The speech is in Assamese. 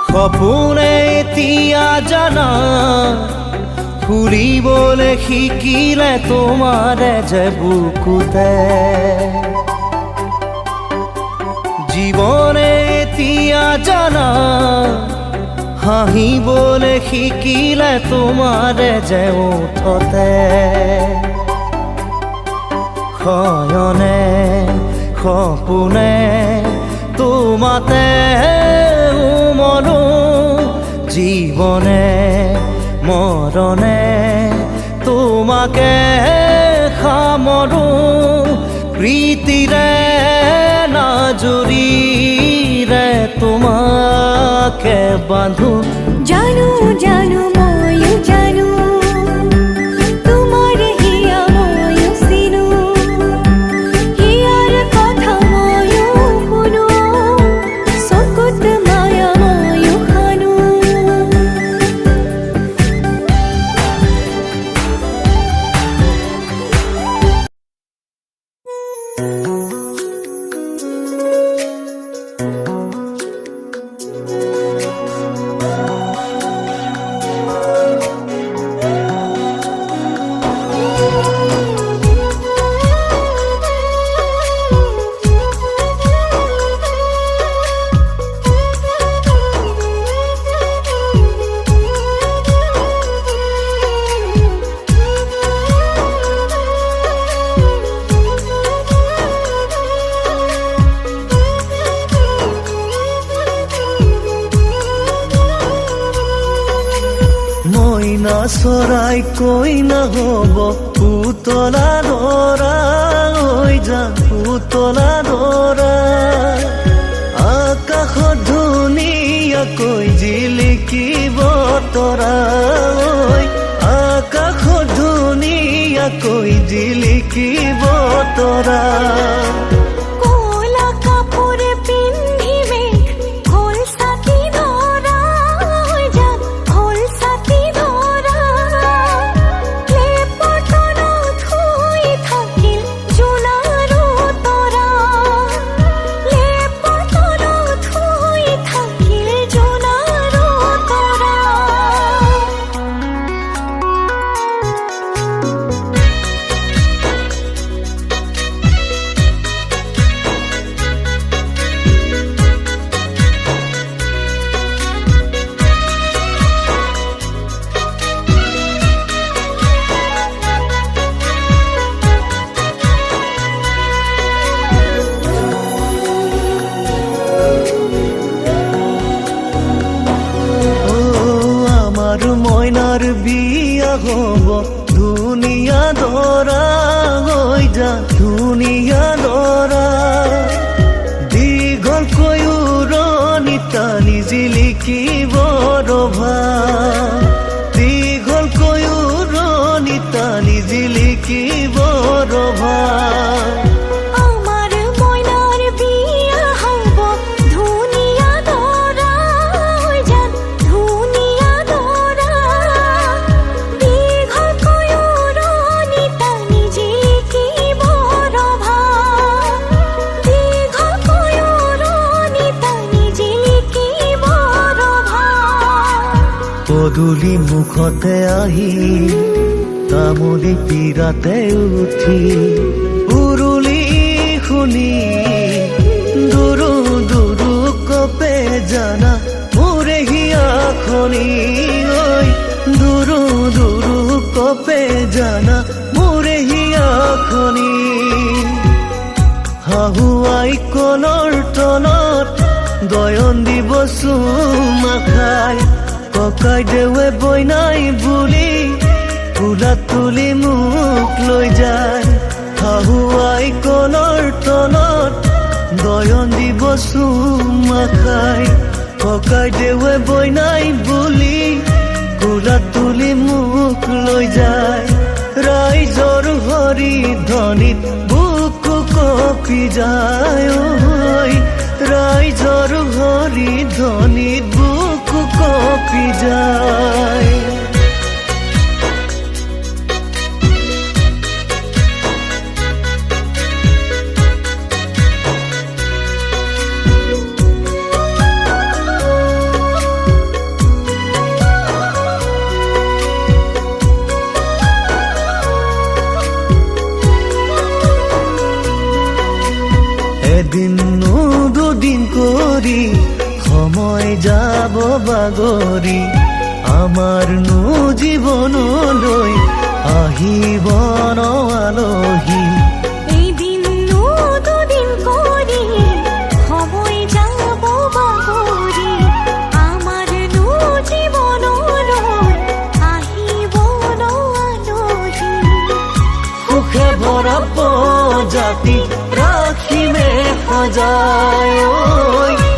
সপোনে এতিয়া জানা ফুৰিবলৈ শিকিলে তোমাৰে যে বুকুতে জীৱনে এতিয়া জানা হাঁহিবলৈ শিকিলে তোমাৰে যে ওঠতে শয়নে সপোনে তোমাতে মনো জীবনে মৰণে তোমাকে সামৰো প্ৰীতিৰে নাজৰিৰে তোমাকে বান্ধো জানো জানো ময়ো জানো তোমাৰ হিয়া ময়ো চিনো হিয়াৰ কথা ময়ো শুনো চকুত মায়া ময়ো খানো মইনা চৰাই কৈ নহ'ব পুতলা দৰা হৈ যাম পুতলা দৰা আকাশত ধুনীয়াকৈ জিলিকিব তৰা আকাশত ধুনীয়াকৈ জিলিকিব তৰা মইনাৰ বিয়া হ'ব ধুনীয়া দৰা হৈ যা ধুনীয়া দৰা দীঘলকৈ উৰণি টানি জিলিকিব ৰভা দীঘলকৈ উৰণি টানি জিলিকিব ৰভা পদূলি মুখতে আহি তামুলি পীৰাতে উঠি উৰুলি শুনি দুৰু দুৰু কপে জানা মোৰে হিয়াখনি ঐ দুৰু দুৰু কপে জানা মোৰে হিয়াখনি হাহুৱাই কলৰ তলত গয়ন দিব চুমা খাই ককাই দেৱে বইনাই বুলি ফুলাত তুলি মোক লৈ যায় হাহুৱাই কলৰ তলত গয়ন দিব চুমা খাই ককাই দেৱে বইনাই বুলি ফুলা তুলি মুখ লৈ যায় ৰাইজৰ হৰি ধ্বনিত বুকু কঁপি যায় ঐ ৰাইজৰ হৰি ধ্বনিত বুকু কঁপি যায় এদিন দুদিন কৰি সময় যাব বাগৰি আমাৰ জীৱনলৈ আহিব ন আলহী এদিন দুদিন কৰি সময় যাব বাগৰি আমাৰ জীৱনলৈ আহিব ন আলহী সুখে ভৰা প্ৰজাতি ৰাখিমে সজায় ঐ